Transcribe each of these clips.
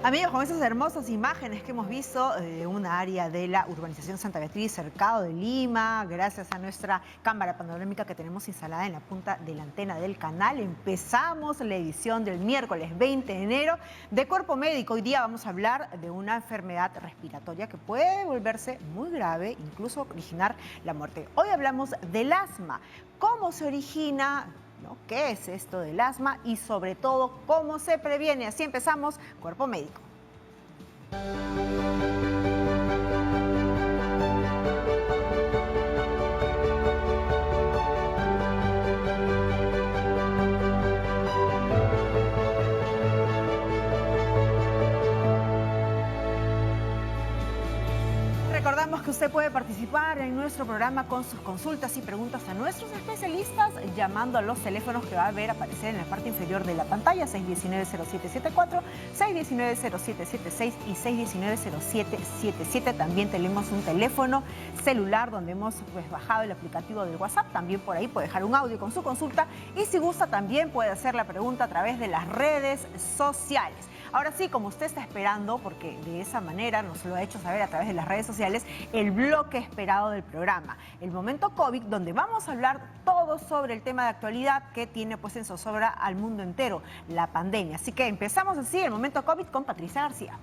Amigos, con esas hermosas imágenes que hemos visto de una área de la urbanización Santa Beatriz, cercado de Lima, gracias a nuestra cámara panorámica que tenemos instalada en la punta de la antena del canal, empezamos la edición del miércoles 20 de enero de Cuerpo Médico. Hoy día vamos a hablar de una enfermedad respiratoria que puede volverse muy grave, incluso originar la muerte. Hoy hablamos del asma, cómo se origina, ¿no? ¿Qué es esto del asma? Y sobre todo, ¿cómo se previene? Así empezamos Cuerpo Médico. Recordamos que usted puede participar en nuestro programa con sus consultas y preguntas a nuestros especialistas llamando a los teléfonos que va a ver aparecer en la parte inferior de la pantalla, 619-0774, 619-0776 y 619-0777. También tenemos un teléfono celular donde hemos bajado el aplicativo del WhatsApp. También por ahí puede dejar un audio con su consulta y si gusta también puede hacer la pregunta a través de las redes sociales. Ahora sí, como usted está esperando, porque de esa manera nos lo ha hecho saber a través de las redes sociales, el bloque esperado del programa, el Momento COVID, donde vamos a hablar todo sobre el tema de actualidad que tiene pues en zozobra al mundo entero, la pandemia. Así que empezamos así el Momento COVID con Patricia García.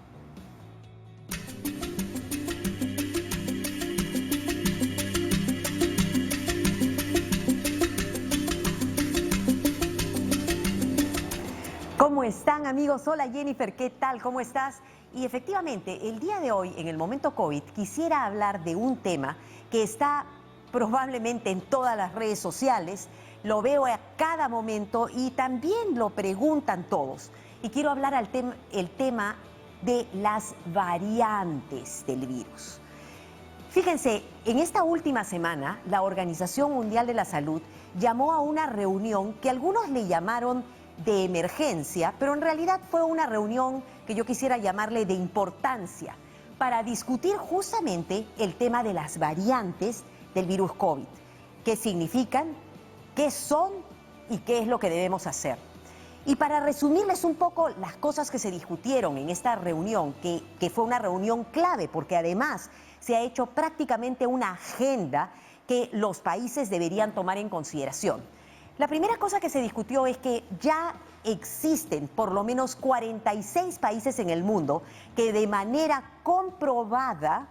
¿Cómo están, amigos? Hola, Jennifer, ¿qué tal? ¿Cómo estás? Y efectivamente, el día de hoy, en el Momento COVID, quisiera hablar de un tema que está probablemente en todas las redes sociales, lo veo a cada momento y también lo preguntan todos. Y quiero hablar el tema de las variantes del virus. Fíjense, en esta última semana, la Organización Mundial de la Salud llamó a una reunión que algunos le llamaron de emergencia, pero en realidad fue una reunión que yo quisiera llamarle de importancia para discutir justamente el tema de las variantes del virus COVID. ¿Qué significan? ¿Qué son? ¿Y qué es lo que debemos hacer? Y para resumirles un poco las cosas que se discutieron en esta reunión, que fue una reunión clave, porque además se ha hecho prácticamente una agenda que los países deberían tomar en consideración. La primera cosa que se discutió es que ya existen por lo menos 46 países en el mundo que de manera comprobada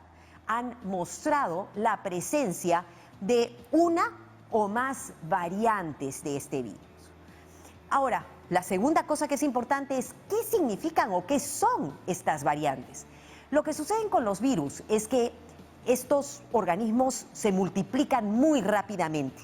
han mostrado la presencia de una o más variantes de este virus. Ahora, la segunda cosa que es importante es qué significan o qué son estas variantes. Lo que sucede con los virus es que estos organismos se multiplican muy rápidamente.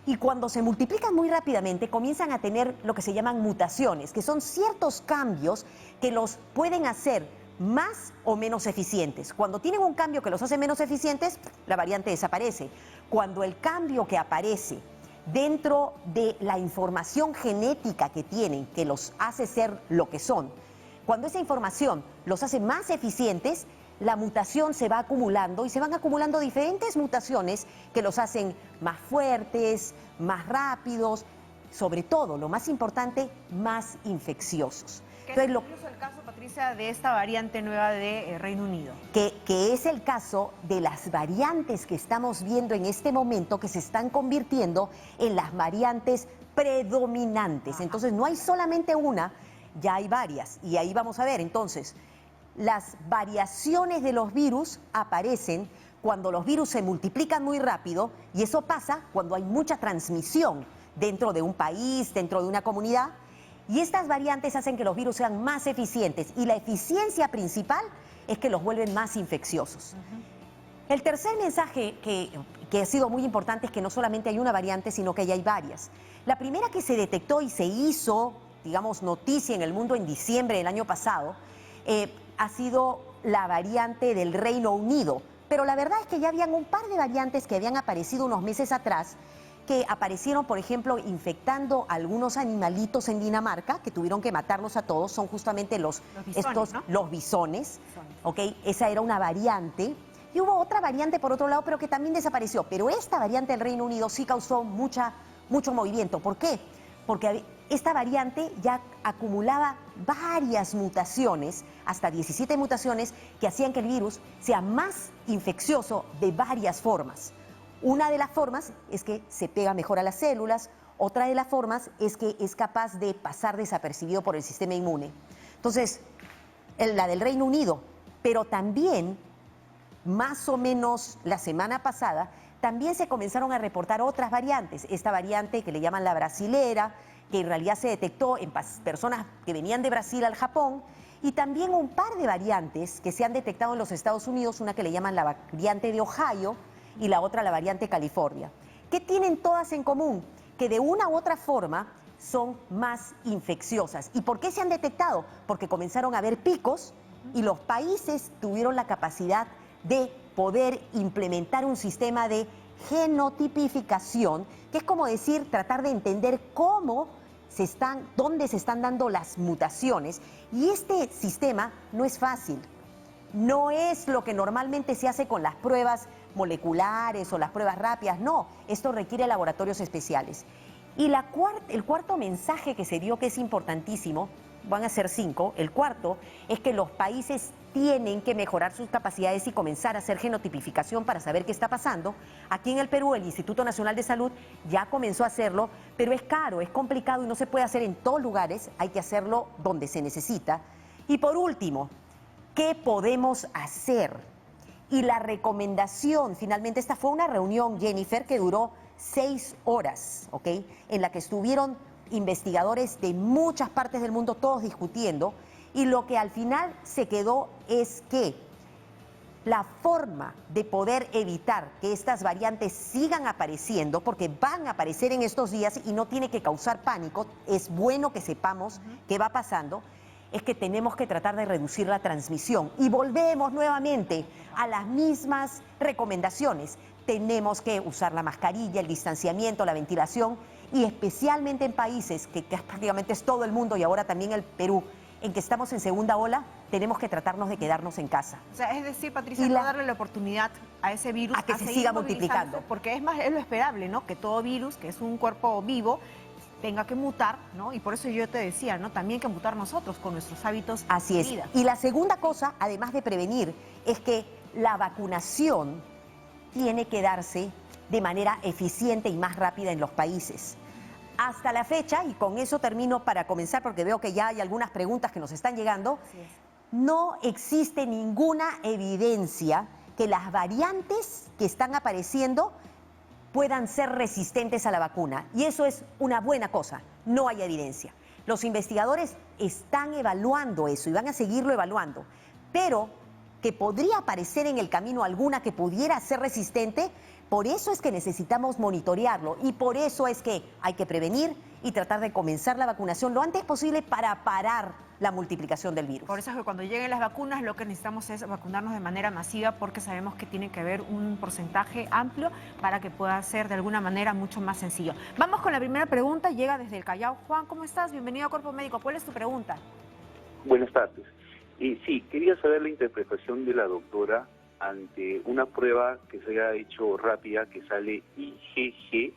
Y cuando se multiplican muy rápidamente comienzan a tener lo que se llaman mutaciones, que son ciertos cambios que los pueden hacer más o menos eficientes. Cuando tienen un cambio que los hace menos eficientes, la variante desaparece. Cuando el cambio que aparece dentro de la información genética que tienen, que los hace ser lo que son, cuando esa información los hace más eficientes, la mutación se va acumulando y se van acumulando diferentes mutaciones que los hacen más fuertes, más rápidos, sobre todo, lo más importante, más infecciosos. ¿Qué es incluso el caso, Patricia, de esta variante nueva de Reino Unido? Que es el caso de las variantes que estamos viendo en este momento que se están convirtiendo en las variantes predominantes. Ajá. Entonces no hay solamente una, ya hay varias y ahí vamos a ver entonces. Las variaciones de los virus aparecen cuando los virus se multiplican muy rápido y eso pasa cuando hay mucha transmisión dentro de un país, dentro de una comunidad, y estas variantes hacen que los virus sean más eficientes y la eficiencia principal es que los vuelven más infecciosos. El tercer mensaje que ha sido muy importante es que no solamente hay una variante, sino que ya hay varias. La primera que se detectó y se hizo, digamos, noticia en el mundo en diciembre del año pasado, ha sido la variante del Reino Unido, pero la verdad es que ya habían un par de variantes que habían aparecido unos meses atrás, que aparecieron, por ejemplo, infectando a algunos animalitos en Dinamarca, que tuvieron que matarlos a todos, son justamente los bisones, ¿ok? Esa era una variante, y hubo otra variante por otro lado, pero que también desapareció, pero esta variante del Reino Unido sí causó mucho movimiento. ¿Por qué? Porque esta variante ya acumulaba varias mutaciones, hasta 17 mutaciones, que hacían que el virus sea más infeccioso de varias formas. Una de las formas es que se pega mejor a las células, otra de las formas es que es capaz de pasar desapercibido por el sistema inmune. Entonces, la del Reino Unido, pero también, más o menos la semana pasada, también se comenzaron a reportar otras variantes. Esta variante que le llaman la brasilera, que en realidad se detectó en personas que venían de Brasil al Japón, y también un par de variantes que se han detectado en los Estados Unidos, una que le llaman la variante de Ohio y la otra la variante California. ¿Qué tienen todas en común? Que de una u otra forma son más infecciosas. ¿Y por qué se han detectado? Porque comenzaron a haber picos y los países tuvieron la capacidad de poder implementar un sistema de genotipificación, que es como decir, tratar de entender dónde se están dando las mutaciones. Y este sistema no es fácil. No es lo que normalmente se hace con las pruebas moleculares o las pruebas rápidas, no, esto requiere laboratorios especiales. Y el cuarto mensaje que se dio, que es importantísimo, van a ser 5, el cuarto es que los países tienen que mejorar sus capacidades y comenzar a hacer genotipificación para saber qué está pasando. Aquí en el Perú el Instituto Nacional de Salud ya comenzó a hacerlo, pero es caro, es complicado y no se puede hacer en todos lugares, hay que hacerlo donde se necesita. Y por último, ¿qué podemos hacer? Y la recomendación, finalmente, esta fue una reunión, Jennifer, que duró 6 horas, ¿ok? En la que estuvieron investigadores de muchas partes del mundo, todos discutiendo, y lo que al final se quedó es que la forma de poder evitar que estas variantes sigan apareciendo, porque van a aparecer en estos días y no tiene que causar pánico, es bueno que sepamos qué va pasando, es que tenemos que tratar de reducir la transmisión. Y volvemos nuevamente a las mismas recomendaciones. Tenemos que usar la mascarilla, el distanciamiento, la ventilación, y especialmente en países que prácticamente es todo el mundo y ahora también el Perú, en que estamos en segunda ola, tenemos que tratarnos de quedarnos en casa. O sea, es decir, Patricia, no darle la oportunidad a ese virus a que se siga multiplicando. Porque es lo esperable, ¿no? Que todo virus, que es un cuerpo vivo, tenga que mutar, ¿no? Y por eso yo te decía, ¿no? También que mutar nosotros con nuestros hábitos Así de es. vida. Y la segunda cosa, además de prevenir, es que la vacunación tiene que darse de manera eficiente y más rápida en los países. Hasta la fecha, y con eso termino para comenzar, porque veo que ya hay algunas preguntas que nos están llegando, no existe ninguna evidencia que las variantes que están apareciendo puedan ser resistentes a la vacuna. Y eso es una buena cosa, no hay evidencia. Los investigadores están evaluando eso y van a seguirlo evaluando, pero que podría aparecer en el camino alguna que pudiera ser resistente, por eso es que necesitamos monitorearlo y por eso es que hay que prevenir y tratar de comenzar la vacunación lo antes posible para parar la multiplicación del virus. Por eso es que cuando lleguen las vacunas lo que necesitamos es vacunarnos de manera masiva porque sabemos que tiene que haber un porcentaje amplio para que pueda ser de alguna manera mucho más sencillo. Vamos con la primera pregunta, llega desde el Callao. Juan, ¿cómo estás? Bienvenido a Cuerpo Médico. ¿Cuál es tu pregunta? Buenas tardes. Sí, quería saber la interpretación de la doctora ante una prueba que se haya hecho rápida, que sale IgG,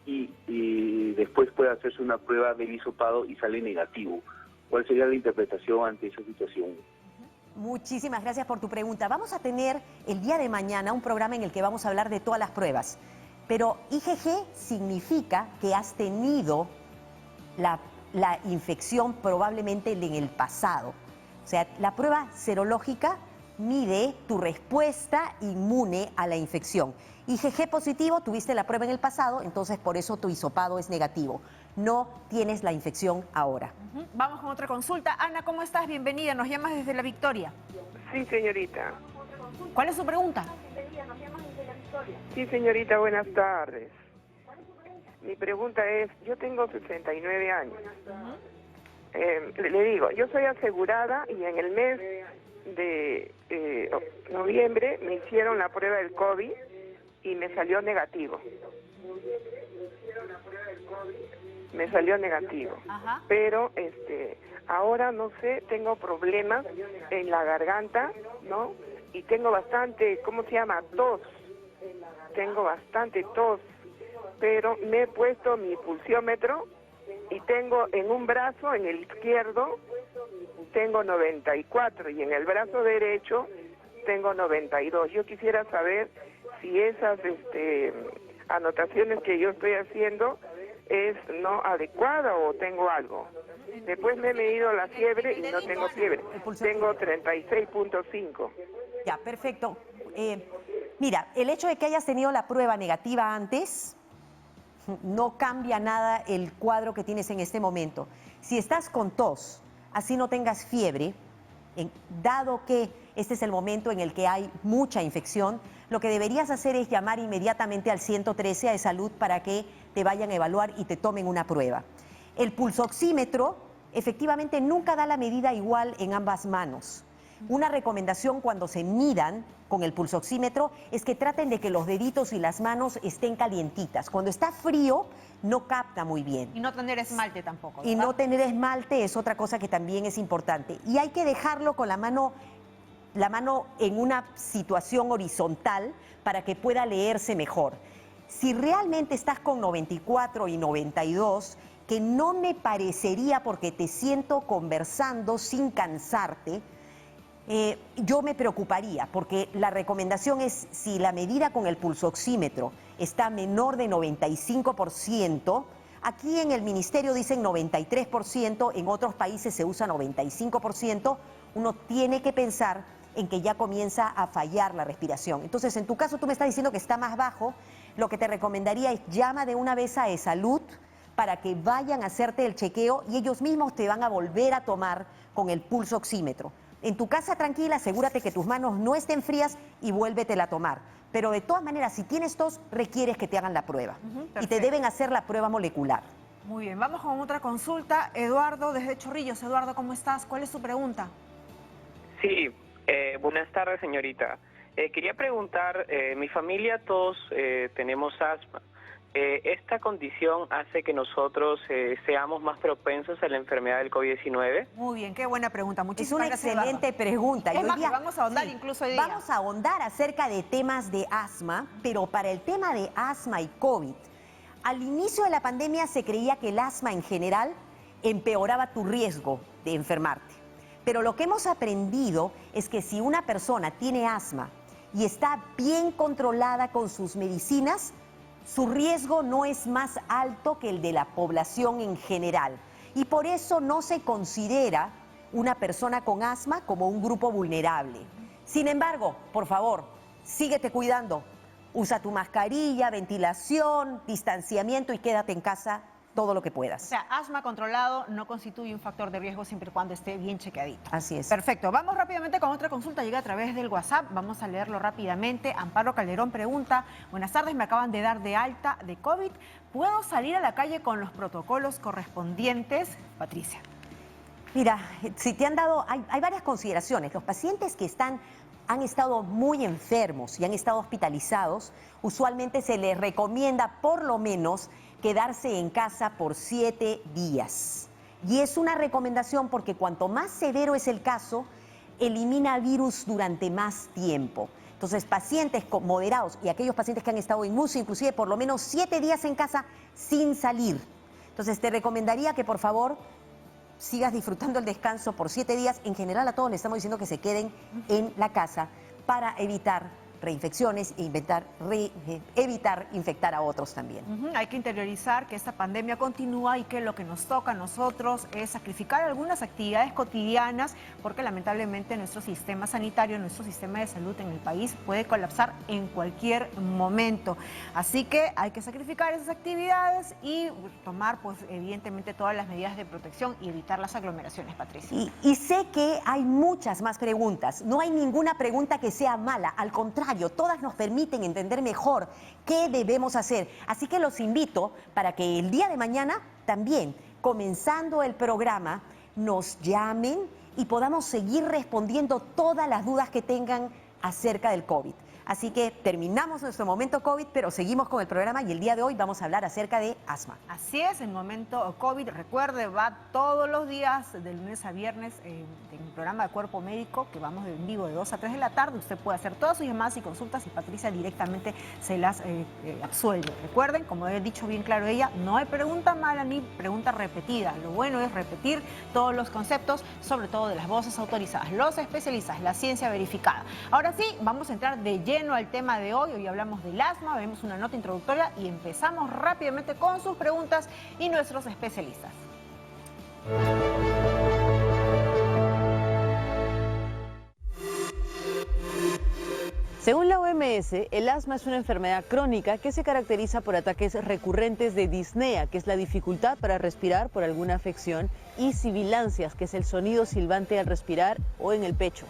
y después puede hacerse una prueba del hisopado y sale negativo. ¿Cuál sería la interpretación ante esa situación? Muchísimas gracias por tu pregunta. Vamos a tener el día de mañana un programa en el que vamos a hablar de todas las pruebas. Pero IgG significa que has tenido la infección probablemente en el pasado. O sea, la prueba serológica mide tu respuesta inmune a la infección. IgG positivo, tuviste la prueba en el pasado, entonces por eso tu hisopado es negativo. No tienes la infección ahora. Vamos con otra consulta. Ana, ¿cómo estás? Bienvenida. Nos llamas desde La Victoria. Sí, señorita. ¿Cuál es su pregunta? Sí, señorita, buenas tardes. Mi pregunta es, yo tengo 69 años. Le digo, yo soy asegurada y en el mes de noviembre me hicieron la prueba del COVID y me salió negativo. Me salió negativo. Ajá. Pero ahora no sé, tengo problemas en la garganta, ¿no? Y tengo bastante, ¿cómo se llama? Tos. Tengo bastante tos. Pero me he puesto mi pulsiómetro y tengo en un brazo, en el izquierdo, tengo 94 y en el brazo derecho tengo 92. Yo quisiera saber si esas anotaciones que yo estoy haciendo es no adecuada o tengo algo. Después me he medido la fiebre y no tengo fiebre. Tengo 36.5. Ya, perfecto. Mira, el hecho de que hayas tenido la prueba negativa antes no cambia nada el cuadro que tienes en este momento. Si estás con tos, así no tengas fiebre, dado que este es el momento en el que hay mucha infección, lo que deberías hacer es llamar inmediatamente al 113 de salud para que te vayan a evaluar y te tomen una prueba. El pulsoxímetro efectivamente nunca da la medida igual en ambas manos. Una recomendación cuando se midan con el pulsoxímetro es que traten de que los deditos y las manos estén calientitas. Cuando está frío no capta muy bien. Y no tener esmalte tampoco, ¿verdad? Y no tener esmalte es otra cosa que también es importante. Y hay que dejarlo con la mano en una situación horizontal para que pueda leerse mejor. Si realmente estás con 94 y 92, que no me parecería porque te siento conversando sin cansarte, yo me preocuparía, porque la recomendación es, si la medida con el pulsoxímetro está menor de 95%, aquí en el ministerio dicen 93%, en otros países se usa 95%, uno tiene que pensar en que ya comienza a fallar la respiración. Entonces, en tu caso, tú me estás diciendo que está más bajo, lo que te recomendaría es llama de una vez a E-Salud para que vayan a hacerte el chequeo y ellos mismos te van a volver a tomar con el pulsoxímetro. En tu casa tranquila, asegúrate que tus manos no estén frías y vuélvetela a tomar. Pero de todas maneras, si tienes tos, requieres que te hagan la prueba. Y te deben hacer la prueba molecular. Muy bien, vamos con otra consulta. Eduardo, desde Chorrillos. Eduardo, ¿cómo estás? ¿Cuál es tu pregunta? Sí, buenas tardes, señorita. Quería preguntar, mi familia todos tenemos asma. ¿Esta condición hace que nosotros seamos más propensos a la enfermedad del COVID-19? Muy bien, qué buena pregunta. Muchísimas Es una gracias, excelente pregunta. Es más, vamos a ahondar incluso hoy día. Vamos a ahondar acerca de temas de asma, pero para el tema de asma y COVID, al inicio de la pandemia se creía que el asma en general empeoraba tu riesgo de enfermarte. Pero lo que hemos aprendido es que si una persona tiene asma y está bien controlada con sus medicinas, su riesgo no es más alto que el de la población en general. Y por eso no se considera una persona con asma como un grupo vulnerable. Sin embargo, por favor, síguete cuidando. Usa tu mascarilla, ventilación, distanciamiento y quédate en casa todo lo que puedas. O sea, asma controlado no constituye un factor de riesgo siempre y cuando esté bien chequeadito. Así es. Perfecto. Vamos rápidamente con otra consulta. Llega a través del WhatsApp. Vamos a leerlo rápidamente. Amparo Calderón pregunta: buenas tardes, me acaban de dar de alta de COVID. ¿Puedo salir a la calle con los protocolos correspondientes? Patricia. Mira, si te han dado, hay varias consideraciones. Los pacientes que han estado muy enfermos y han estado hospitalizados, usualmente se les recomienda por lo menos quedarse en casa por 7 días. Y es una recomendación porque cuanto más severo es el caso, elimina virus durante más tiempo. Entonces, pacientes moderados y aquellos pacientes que han estado en UCI, inclusive por lo menos 7 días en casa sin salir. Entonces, te recomendaría que por favor sigas disfrutando el descanso por 7 días. En general, a todos les estamos diciendo que se queden en la casa para evitar reinfecciones e evitar infectar a otros también. Hay que interiorizar que esta pandemia continúa y que lo que nos toca a nosotros es sacrificar algunas actividades cotidianas porque lamentablemente nuestro sistema sanitario, nuestro sistema de salud en el país puede colapsar en cualquier momento. Así que hay que sacrificar esas actividades y tomar, pues, evidentemente todas las medidas de protección y evitar las aglomeraciones, Patricia. Y sé que hay muchas más preguntas. No hay ninguna pregunta que sea mala, al contrario, todas nos permiten entender mejor qué debemos hacer. Así que los invito para que el día de mañana también, comenzando el programa, nos llamen y podamos seguir respondiendo todas las dudas que tengan acerca del COVID. Así que terminamos nuestro momento COVID, pero seguimos con el programa y el día de hoy vamos a hablar acerca de asma. Así es, el momento COVID, recuerde, va todos los días de lunes a viernes en el programa de Cuerpo Médico, que vamos en vivo de 2 a 3 de la tarde. Usted puede hacer todas sus llamadas y consultas y Patricia directamente se las absuelve. Recuerden, como he dicho bien claro ella, no hay pregunta mala ni pregunta repetida. Lo bueno es repetir todos los conceptos, sobre todo de las voces autorizadas, los especialistas, la ciencia verificada. Ahora sí, vamos a entrar de lleno al tema de hoy. Hoy hablamos del asma, vemos una nota introductoria y empezamos rápidamente con sus preguntas y nuestros especialistas. Según la OMS, el asma es una enfermedad crónica que se caracteriza por ataques recurrentes de disnea, que es la dificultad para respirar por alguna afección, y sibilancias, que es el sonido silbante al respirar o en el pecho.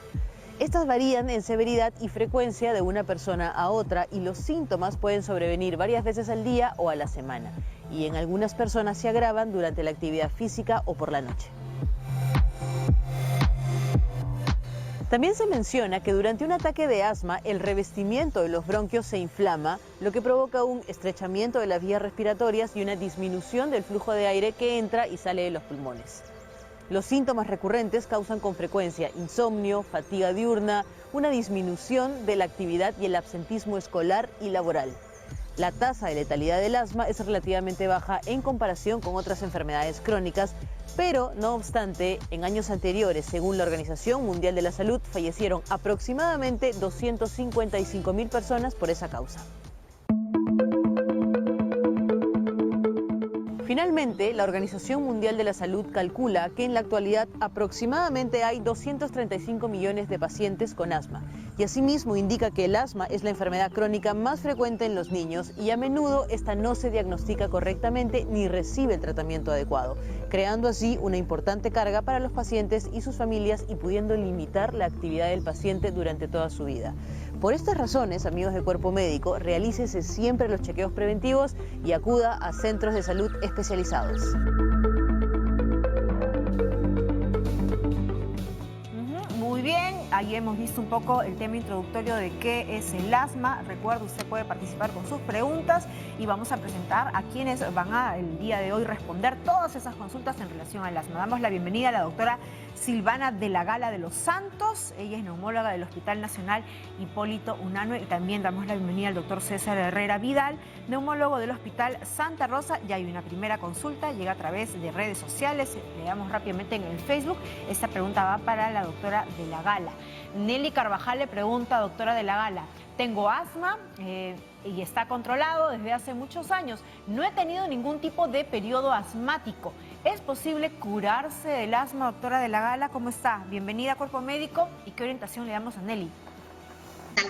Estas varían en severidad y frecuencia de una persona a otra y los síntomas pueden sobrevenir varias veces al día o a la semana. Y en algunas personas se agravan durante la actividad física o por la noche. También se menciona que durante un ataque de asma el revestimiento de los bronquios se inflama, lo que provoca un estrechamiento de las vías respiratorias y una disminución del flujo de aire que entra y sale de los pulmones. Los síntomas recurrentes causan con frecuencia insomnio, fatiga diurna, una disminución de la actividad y el absentismo escolar y laboral. La tasa de letalidad del asma es relativamente baja en comparación con otras enfermedades crónicas, pero no obstante, en años anteriores, según la Organización Mundial de la Salud, fallecieron aproximadamente 255.000 personas por esa causa. Finalmente, la Organización Mundial de la Salud calcula que en la actualidad aproximadamente hay 235 millones de pacientes con asma y asimismo indica que el asma es la enfermedad crónica más frecuente en los niños y a menudo esta no se diagnostica correctamente ni recibe el tratamiento adecuado, creando así una importante carga para los pacientes y sus familias y pudiendo limitar la actividad del paciente durante toda su vida. Por estas razones, amigos de Cuerpo Médico, realícese siempre los chequeos preventivos y acuda a centros de salud especializados. Muy bien, ahí hemos visto un poco el tema introductorio de qué es el asma. Recuerde, usted puede participar con sus preguntas y vamos a presentar a quienes van a el día de hoy responder todas esas consultas en relación al asma. Damos la bienvenida a la doctora Silvana de la Gala de los Santos. Ella es neumóloga del Hospital Nacional Hipólito Unanue, y también damos la bienvenida al doctor César Herrera Vidal, neumólogo del Hospital Santa Rosa. Ya hay una primera consulta, llega a través de redes sociales. Le damos rápidamente en el Facebook. Esta pregunta va para la doctora de la Gala. Nelly Carvajal le pregunta, doctora de la Gala, tengo asma y está controlado desde hace muchos años. No he tenido ningún tipo de periodo asmático. ¿Es posible curarse del asma, doctora de la Gala? ¿Cómo está? Bienvenida a Cuerpo Médico. ¿Y qué orientación le damos a Nelly?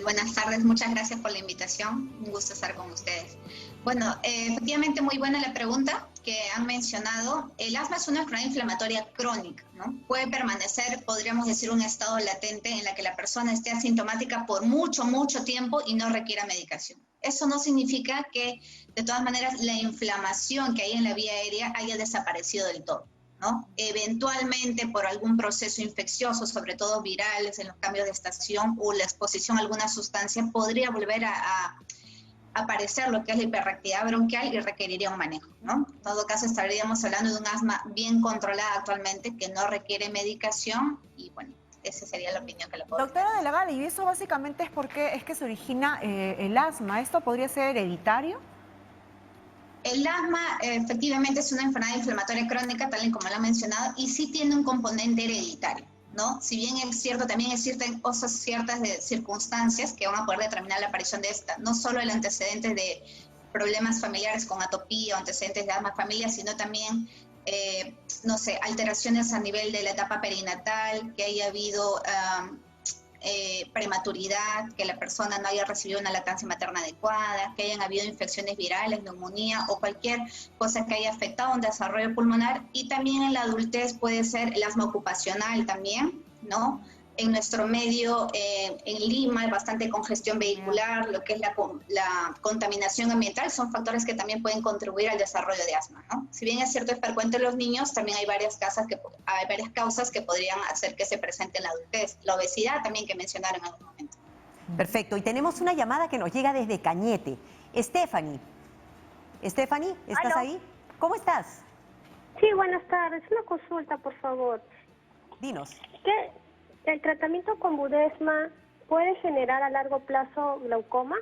Buenas tardes, muchas gracias por la invitación. Un gusto estar con ustedes. Bueno, efectivamente muy buena la pregunta que han mencionado. El asma es una enfermedad inflamatoria crónica, ¿no? Puede permanecer, podríamos decir, un estado latente en la que la persona esté asintomática por mucho tiempo y no requiera medicación. Eso no significa que, de todas maneras, la inflamación que hay en la vía aérea haya desaparecido del todo, ¿no? Eventualmente por algún proceso infeccioso, sobre todo virales en los cambios de estación o la exposición a alguna sustancia, podría volver a aparecer lo que es la hiperreactividad bronquial y requeriría un manejo, ¿no? En todo caso estaríamos hablando de un asma bien controlada actualmente que no requiere medicación y bueno, esa sería la opinión que le puedo dar. Doctora de la Gala, y eso básicamente es porque es que se origina el asma. ¿Esto podría ser hereditario? El asma efectivamente es una enfermedad inflamatoria crónica, tal y como lo ha mencionado, y sí tiene un componente hereditario, ¿no? Si bien es cierto, también existen ciertas circunstancias que van a poder determinar la aparición de esta, no solo el antecedente de problemas familiares con atopía o antecedentes de asma familiar, sino también, no sé, alteraciones a nivel de la etapa perinatal, que haya habido prematuridad, que la persona no haya recibido una lactancia materna adecuada, que hayan habido infecciones virales, neumonía o cualquier cosa que haya afectado un desarrollo pulmonar. Y también en la adultez puede ser el asma ocupacional también, ¿no? En nuestro medio, en Lima, hay bastante congestión vehicular, lo que es la contaminación ambiental, son factores que también pueden contribuir al desarrollo de asma, ¿no? Si bien es cierto, es frecuente en los niños, también hay varias causas que podrían hacer que se presente en la adultez. La obesidad también que mencionaron en algún momento. Perfecto, y tenemos una llamada que nos llega desde Cañete. Stephanie, ¿estás ¿Aló? ahí? ¿Cómo estás? Sí, buenas tardes. Una consulta, por favor. Dinos. ¿Que el tratamiento con Budesma puede generar a largo plazo glaucoma?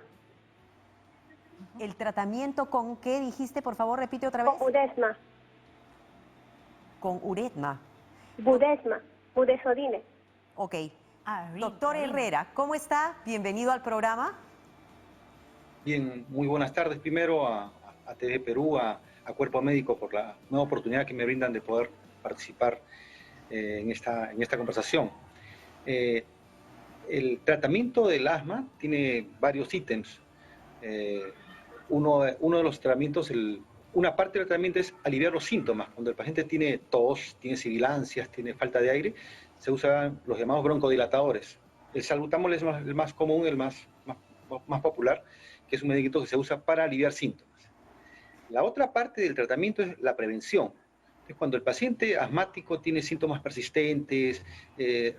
¿El tratamiento con qué dijiste? Por favor, repite otra vez. Con Budesma. Con uretma. Budesma. Budesodine. Ok. Arin, Doctor Arin. Herrera, ¿cómo está? Bienvenido al programa. Bien, muy buenas tardes primero a TV Perú, a Cuerpo Médico por la nueva oportunidad que me brindan de poder participar en esta conversación. El tratamiento del asma tiene varios ítems. Uno de los tratamientos, una parte del tratamiento es aliviar los síntomas. Cuando el paciente tiene tos, tiene sibilancias, tiene falta de aire, se usan los llamados broncodilatadores. El salbutamol es el más común, el más popular, que es un medicamento que se usa para aliviar síntomas. La otra parte del tratamiento es la prevención. Entonces, cuando el paciente asmático tiene síntomas persistentes,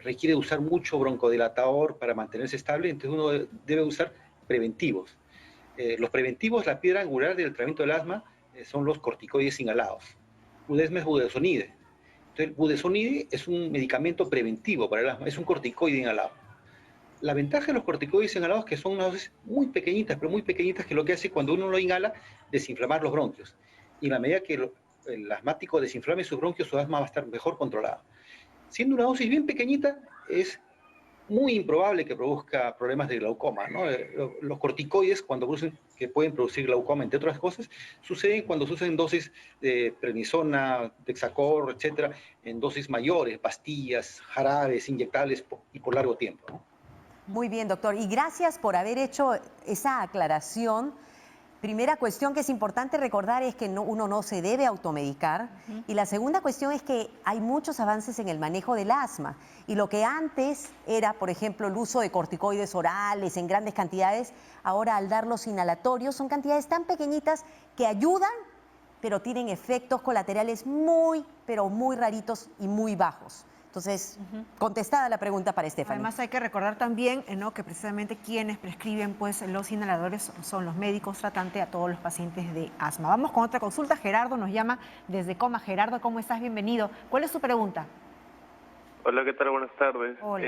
requiere usar mucho broncodilatador para mantenerse estable, entonces uno debe usar preventivos. Los preventivos, la piedra angular del tratamiento del asma, son los corticoides inhalados. Budesma es budesonide. Entonces, el budesonide es un medicamento preventivo para el asma, es un corticoide inhalado. La ventaja de los corticoides inhalados es que son unas dosis muy pequeñitas, pero muy pequeñitas, que lo que hace cuando uno lo inhala, desinflamar los bronquios. Y en la medida que el asmático desinflame sus bronquios, su asma va a estar mejor controlada. Siendo una dosis bien pequeñita, es muy improbable que produzca problemas de glaucoma, ¿no? Los corticoides, que pueden producir glaucoma, entre otras cosas, suceden cuando se usan dosis de prednisona, Dexacor, etcétera, en dosis mayores, pastillas, jarabes, inyectables y por largo tiempo, ¿no? Muy bien, doctor. Y gracias por haber hecho esa aclaración. Primera cuestión que es importante recordar es que uno no se debe automedicar. Y la segunda cuestión es que hay muchos avances en el manejo del asma. Y lo que antes era, por ejemplo, el uso de corticoides orales en grandes cantidades, ahora al dar los inhalatorios son cantidades tan pequeñitas que ayudan, pero tienen efectos colaterales muy, pero muy raritos y muy bajos. Entonces, contestada la pregunta para Stephanie. Además hay que recordar también, ¿no?, que precisamente quienes prescriben pues, los inhaladores son los médicos tratantes a todos los pacientes de asma. Vamos con otra consulta. Gerardo nos llama desde Coma. Gerardo, ¿cómo estás? Bienvenido. ¿Cuál es su pregunta? Hola, ¿qué tal? Buenas tardes. Hola.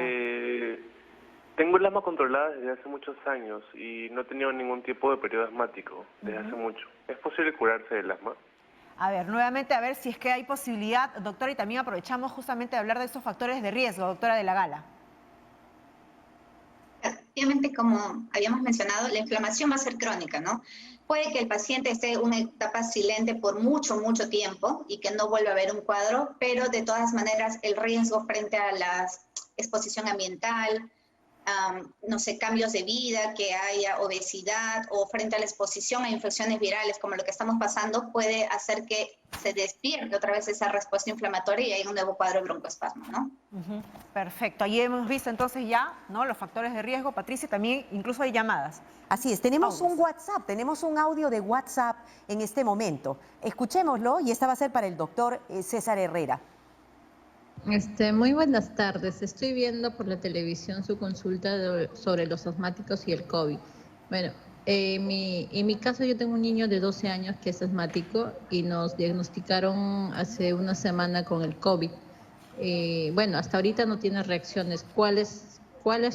Tengo el asma controlada desde hace muchos años y no he tenido ningún tipo de periodo asmático desde hace mucho. ¿Es posible curarse del asma? A ver, nuevamente, a ver si es que hay posibilidad, doctora, y también aprovechamos justamente de hablar de esos factores de riesgo, doctora de la Gala. Efectivamente, como habíamos mencionado, la inflamación va a ser crónica, ¿no? Puede que el paciente esté en una etapa silente por mucho tiempo y que no vuelva a haber un cuadro, pero de todas maneras el riesgo frente a la exposición ambiental, no sé, cambios de vida, que haya obesidad o frente a la exposición a infecciones virales como lo que estamos pasando, puede hacer que se despierte otra vez esa respuesta inflamatoria y hay un nuevo cuadro de broncoespasmo, ¿no? Perfecto. Ahí hemos visto entonces ya, ¿no?, los factores de riesgo. Patricia, también incluso hay llamadas. Así es, tenemos Audios. un WhatsApp, tenemos un audio de WhatsApp en este momento. Escuchémoslo y esta va a ser para el doctor César Herrera. Muy buenas tardes. Estoy viendo por la televisión su consulta sobre los asmáticos y el COVID. Bueno, en mi caso yo tengo un niño de 12 años que es asmático y nos diagnosticaron hace una semana con el COVID. Bueno, hasta ahorita no tiene reacciones. ¿Cuáles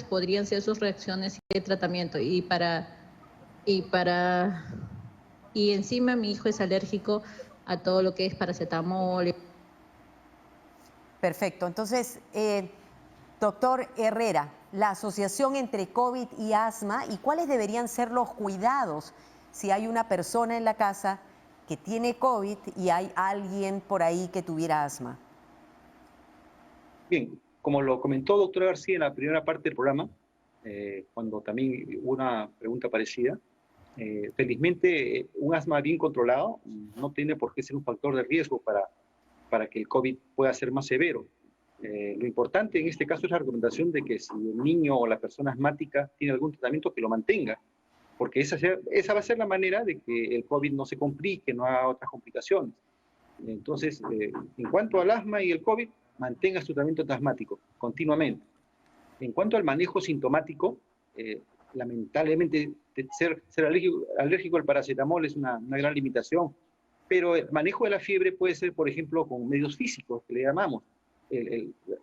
podrían ser sus reacciones y qué tratamiento? Y encima mi hijo es alérgico a todo lo que es paracetamol. Perfecto. Entonces, doctor Herrera, la asociación entre COVID y asma y cuáles deberían ser los cuidados si hay una persona en la casa que tiene COVID y hay alguien por ahí que tuviera asma. Bien, como lo comentó doctora García en la primera parte del programa, cuando también hubo una pregunta parecida, felizmente un asma bien controlado no tiene por qué ser un factor de riesgo para que el COVID pueda ser más severo. Lo importante en este caso es la recomendación de que si el niño o la persona asmática tiene algún tratamiento, que lo mantenga, porque esa va a ser la manera de que el COVID no se complique, no haga otras complicaciones. Entonces, en cuanto al asma y el COVID, mantenga su tratamiento asmático continuamente. En cuanto al manejo sintomático, lamentablemente ser alérgico al paracetamol es una gran limitación, pero el manejo de la fiebre puede ser, por ejemplo, con medios físicos, que le llamamos.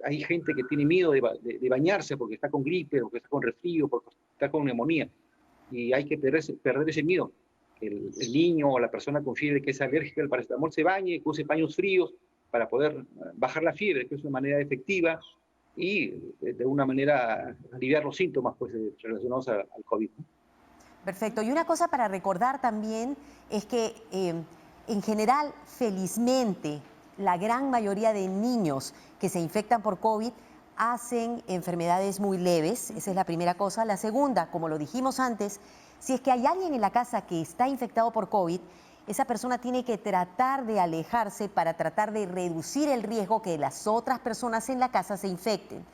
Hay gente que tiene miedo de bañarse porque está con gripe, o que está con resfrío, porque está con neumonía, y hay que perder ese miedo. El niño o la persona con fiebre que es alérgica al paracetamol se bañe, que use paños fríos para poder bajar la fiebre, que es una manera efectiva y de una manera aliviar los síntomas pues, relacionados al COVID. Perfecto. Y una cosa para recordar también es que en general, felizmente, la gran mayoría de niños que se infectan por COVID hacen enfermedades muy leves, esa es la primera cosa. La segunda, como lo dijimos antes, si es que hay alguien en la casa que está infectado por COVID, esa persona tiene que tratar de alejarse para tratar de reducir el riesgo que las otras personas en la casa se infecten.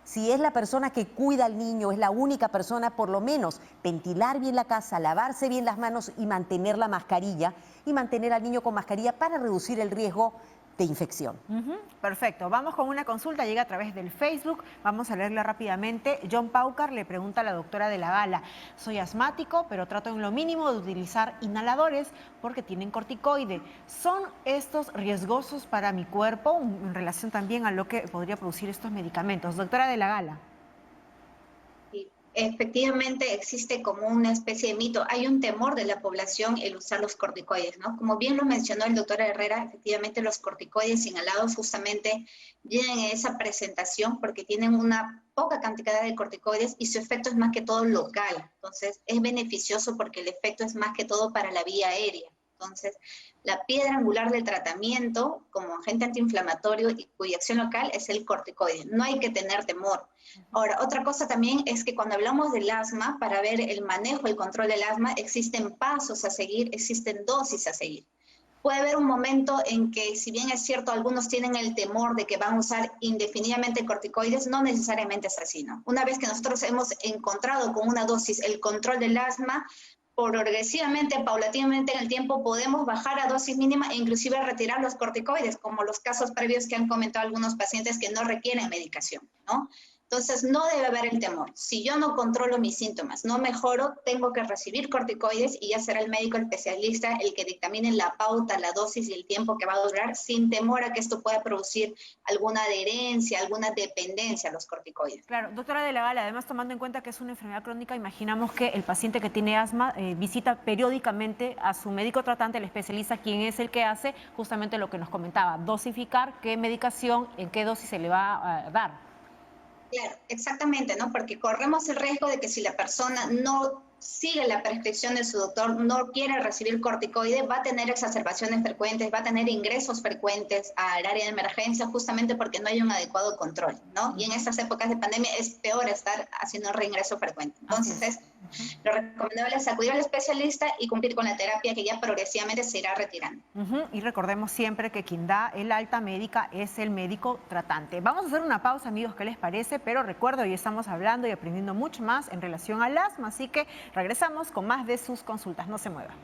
Si es la persona que cuida al niño, es la única persona, por lo menos ventilar bien la casa, lavarse bien las manos y mantener la mascarilla y mantener al niño con mascarilla para reducir el riesgo de infección. Perfecto, vamos con una consulta, llega a través del Facebook, vamos a leerla rápidamente. John Paucar le pregunta a la doctora de la Gala: soy asmático, pero trato en lo mínimo de utilizar inhaladores porque tienen corticoide. ¿Son estos riesgosos para mi cuerpo en relación también a lo que podría producir estos medicamentos? Doctora de la Gala. Efectivamente existe como una especie de mito, hay un temor de la población el usar los corticoides, ¿no? Como bien lo mencionó el doctor Herrera, efectivamente los corticoides inhalados justamente vienen en esa presentación porque tienen una poca cantidad de corticoides y su efecto es más que todo local, entonces es beneficioso porque el efecto es más que todo para la vía aérea. Entonces, la piedra angular del tratamiento como agente antiinflamatorio y cuya acción local es el corticoide. No hay que tener temor. Ahora, otra cosa también es que cuando hablamos del asma, para ver el manejo, el control del asma, existen pasos a seguir, existen dosis a seguir. Puede haber un momento en que, si bien es cierto, algunos tienen el temor de que van a usar indefinidamente corticoides, no necesariamente es así, ¿no? Una vez que nosotros hemos encontrado con una dosis el control del asma, progresivamente, paulatinamente en el tiempo podemos bajar a dosis mínima e inclusive retirar los corticoides, como los casos previos que han comentado algunos pacientes que no requieren medicación, ¿no? Entonces, no debe haber el temor. Si yo no controlo mis síntomas, no mejoro, tengo que recibir corticoides y ya será el médico especialista el que dictamine la pauta, la dosis y el tiempo que va a durar, sin temor a que esto pueda producir alguna adherencia, alguna dependencia a los corticoides. Claro, doctora de la Gala, además tomando en cuenta que es una enfermedad crónica, imaginamos que el paciente que tiene asma visita periódicamente a su médico tratante, el especialista, quien es el que hace justamente lo que nos comentaba, dosificar qué medicación, en qué dosis se le va a dar. Claro, exactamente, ¿no? Porque corremos el riesgo de que si la persona no sigue la prescripción de su doctor, no quiere recibir corticoides, va a tener exacerbaciones frecuentes, va a tener ingresos frecuentes al área de emergencia justamente porque no hay un adecuado control, ¿no? Y en estas épocas de pandemia es peor estar haciendo reingreso frecuente. Entonces, lo recomendable es acudir al especialista y cumplir con la terapia que ya progresivamente se irá retirando. Y recordemos siempre que quien da el alta médica es el médico tratante. Vamos a hacer una pausa, amigos, ¿qué les parece? Pero recuerdo, hoy estamos hablando y aprendiendo mucho más en relación al asma, así que regresamos con más de sus consultas. No se muevan.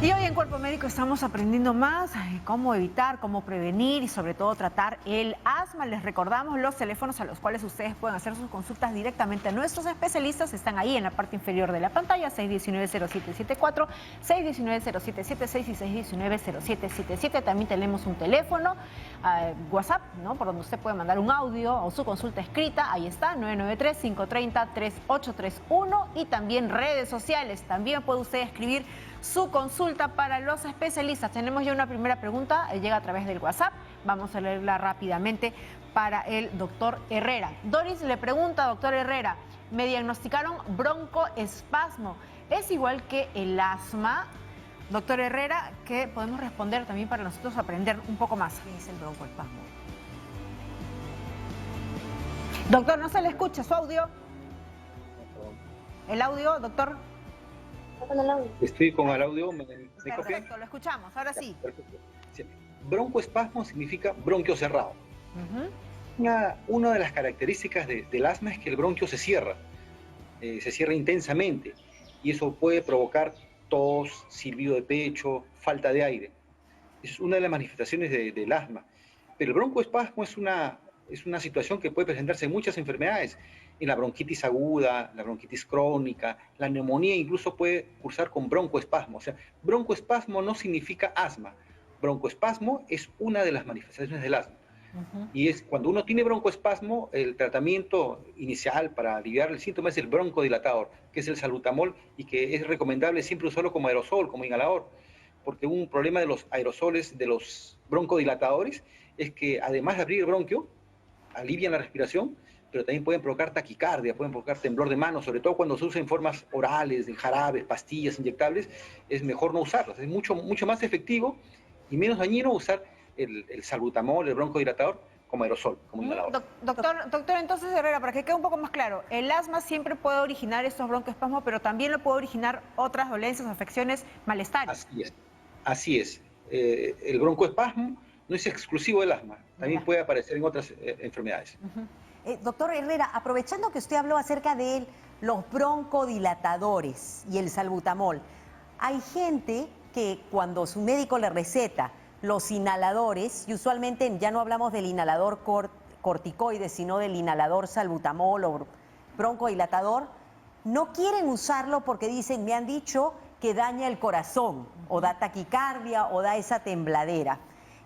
Y hoy en Cuerpo Médico estamos aprendiendo más cómo evitar, cómo prevenir y sobre todo tratar el asma. Les recordamos los teléfonos a los cuales ustedes pueden hacer sus consultas directamente a nuestros especialistas. Están ahí en la parte inferior de la pantalla, 619-0774, 619-0776 y 619-0777. También tenemos un teléfono, WhatsApp, ¿no? Por donde usted puede mandar un audio o su consulta escrita. Ahí está, 993-530-3831. Y también redes sociales. También puede usted escribir su consulta para los especialistas. Tenemos ya una primera pregunta, llega a través del WhatsApp. Vamos a leerla rápidamente para el doctor Herrera. Doris le pregunta, doctor Herrera, me diagnosticaron broncoespasmo. ¿Es igual que el asma? Doctor Herrera, ¿qué podemos responder también para nosotros aprender un poco más? ¿Qué es el broncoespasmo? Doctor, no se le escucha su audio. ¿El audio, doctor? Estoy con el audio. ¿Me copian? Perfecto, lo escuchamos, ahora sí. Perfecto. Sí. Broncoespasmo significa bronquio cerrado. Una de las características del asma es que el bronquio se cierra intensamente, y eso puede provocar tos, silbido de pecho, falta de aire. Es una de las manifestaciones del asma. Pero el broncoespasmo es una situación que puede presentarse en muchas enfermedades. En la bronquitis aguda, la bronquitis crónica, la neumonía incluso puede cursar con broncoespasmo. O sea, broncoespasmo no significa asma. Broncoespasmo es una de las manifestaciones del asma. Y es cuando uno tiene broncoespasmo, el tratamiento inicial para aliviar el síntoma es el broncodilatador, que es el salbutamol, y que es recomendable siempre usarlo como aerosol, como inhalador, porque un problema de los aerosoles, de los broncodilatadores, es que además de abrir el bronquio, alivian la respiración, pero también pueden provocar taquicardia, pueden provocar temblor de manos, sobre todo cuando se usa en formas orales, en jarabes, pastillas, inyectables. Es mejor no usarlas. Es mucho más efectivo y menos dañino usar el salbutamol, el broncodilatador, como aerosol, como inhalador. Doctor, entonces, Herrera, para que quede un poco más claro, el asma siempre puede originar estos broncoespasmos, pero también lo puede originar otras dolencias, afecciones, malestares. Así es. El broncoespasmo no es exclusivo del asma, también puede aparecer en otras enfermedades. Doctor Herrera, aprovechando que usted habló acerca de los broncodilatadores y el salbutamol, hay gente que cuando su médico le receta los inhaladores, y usualmente ya no hablamos del inhalador corticoide, sino del inhalador salbutamol o broncodilatador, no quieren usarlo porque dicen, me han dicho que daña el corazón, o da taquicardia, o da esa tembladera.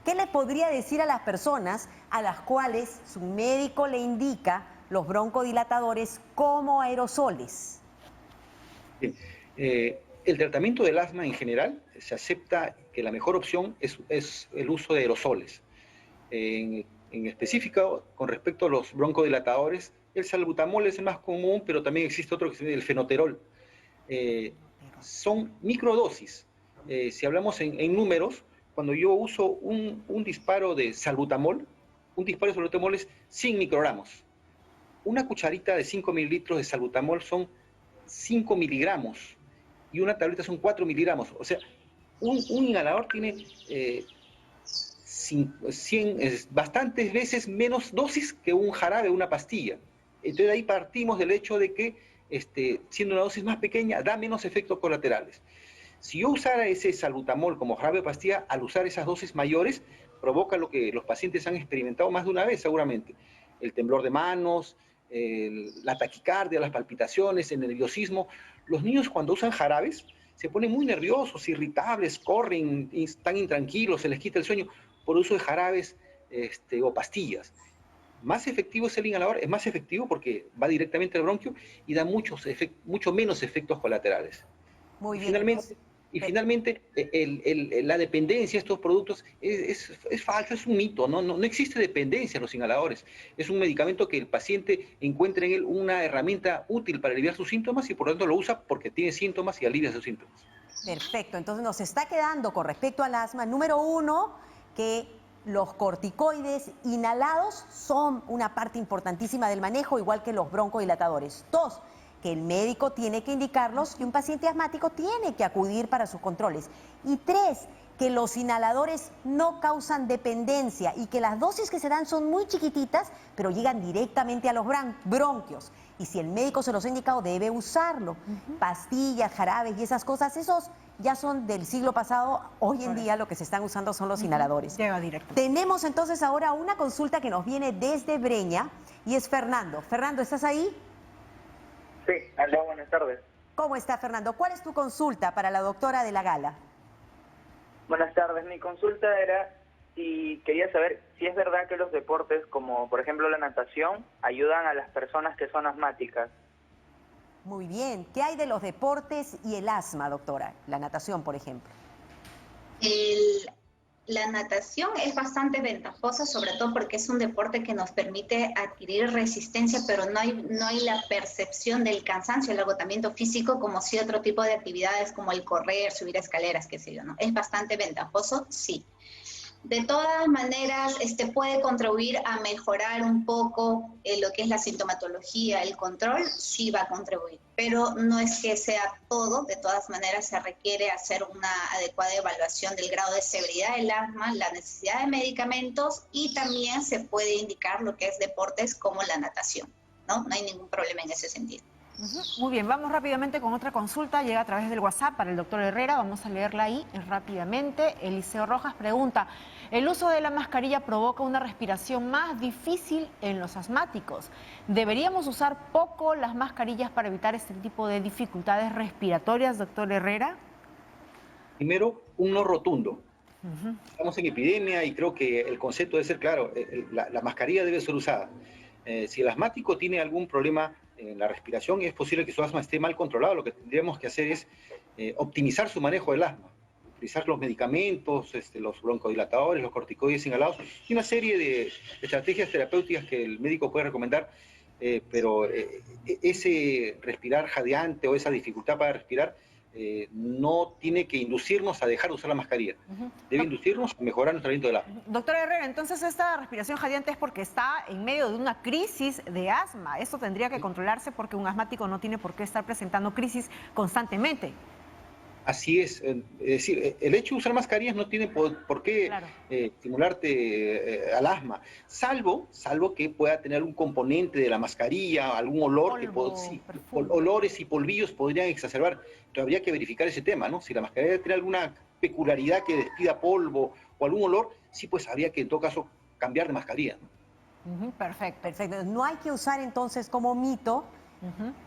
¿Qué le podría decir a las personas a las cuales su médico le indica los broncodilatadores como aerosoles? Bien. El tratamiento del asma en general se acepta que la mejor opción es el uso de aerosoles. En específico, con respecto a los broncodilatadores, el salbutamol es el más común, pero también existe otro que se llama el fenoterol. Son microdosis. Si hablamos en números, cuando yo uso un disparo de salbutamol, es 100 microgramos. Una cucharita de 5 mililitros de salbutamol son 5 miligramos. Y una tableta son 4 miligramos. O sea, un inhalador tiene bastantes veces menos dosis que un jarabe, una pastilla. Entonces de ahí partimos del hecho de que, siendo una dosis más pequeña, da menos efectos colaterales. Si yo usara ese salbutamol como jarabe o pastilla, al usar esas dosis mayores, provoca lo que los pacientes han experimentado más de una vez seguramente. El temblor de manos, la taquicardia, las palpitaciones, el nerviosismo. Los niños cuando usan jarabes se ponen muy nerviosos, irritables, corren, están intranquilos, se les quita el sueño por uso de jarabes o pastillas. Más efectivo es el inhalador, es más efectivo porque va directamente al bronquio y da mucho menos efectos colaterales. Muy bien. Finalmente, la dependencia de estos productos es falsa, es un mito. No existe dependencia en los inhaladores. Es un medicamento que el paciente encuentra en él una herramienta útil para aliviar sus síntomas y por lo tanto lo usa porque tiene síntomas y alivia sus síntomas. Perfecto. Entonces nos está quedando con respecto al asma, número 1, que los corticoides inhalados son una parte importantísima del manejo, igual que los broncodilatadores. 2, que el médico tiene que indicarlos y un paciente asmático tiene que acudir para sus controles. Y 3, que los inhaladores no causan dependencia y que las dosis que se dan son muy chiquititas, pero llegan directamente a los bronquios. Y si el médico se los ha indicado, debe usarlo. Pastillas, jarabes y esas cosas, esos ya son del siglo pasado. Hoy en día lo que se están usando son los inhaladores. Llega directo. Tenemos entonces ahora una consulta que nos viene desde Breña y es Fernando. Fernando, ¿estás ahí? Sí, hola, buenas tardes. ¿Cómo está, Fernando? ¿Cuál es tu consulta para la doctora de la gala? Buenas tardes, mi consulta era si quería saber si es verdad que los deportes, como por ejemplo la natación, ayudan a las personas que son asmáticas. Muy bien. ¿Qué hay de los deportes y el asma, doctora? La natación, por ejemplo. La natación es bastante ventajosa, sobre todo porque es un deporte que nos permite adquirir resistencia, pero no hay la percepción del cansancio, el agotamiento físico, como si otro tipo de actividades como el correr, subir escaleras, qué sé yo, ¿no? Es bastante ventajoso, sí. De todas maneras, puede contribuir a mejorar un poco lo que es la sintomatología, el control, sí va a contribuir, pero no es que sea todo. De todas maneras, se requiere hacer una adecuada evaluación del grado de severidad del asma, la necesidad de medicamentos, y también se puede indicar lo que es deportes como la natación, ¿no? No hay ningún problema en ese sentido. Muy bien, vamos rápidamente con otra consulta, llega a través del WhatsApp para el doctor Herrera, vamos a leerla ahí rápidamente. Eliseo Rojas pregunta, ¿el uso de la mascarilla provoca una respiración más difícil en los asmáticos? ¿Deberíamos usar poco las mascarillas para evitar este tipo de dificultades respiratorias, doctor Herrera? Primero, un no rotundo. Estamos en epidemia y creo que el concepto debe ser claro, la mascarilla debe ser usada. Si el asmático tiene algún problema en la respiración, es posible que su asma esté mal controlado. Lo que tendríamos que hacer es optimizar su manejo del asma, utilizar los medicamentos, los broncodilatadores, los corticoides inhalados y una serie de estrategias terapéuticas que el médico puede recomendar, pero ese respirar jadeante o esa dificultad para respirar no tiene que inducirnos a dejar de usar la mascarilla. Debe inducirnos a mejorar nuestro aliento del asma. Doctor Herrera, entonces esta respiración jadeante es porque está en medio de una crisis de asma. Esto tendría que controlarse porque un asmático no tiene por qué estar presentando crisis constantemente. Así es decir, el hecho de usar mascarillas no tiene por qué estimularte al asma, salvo que pueda tener un componente de la mascarilla, algún olor, olores y polvillos podrían exacerbar. Entonces habría que verificar ese tema, ¿no? Si la mascarilla tiene alguna peculiaridad que despida polvo o algún olor, sí, pues habría que en todo caso cambiar de mascarilla, ¿no? Perfecto. No hay que usar entonces como mito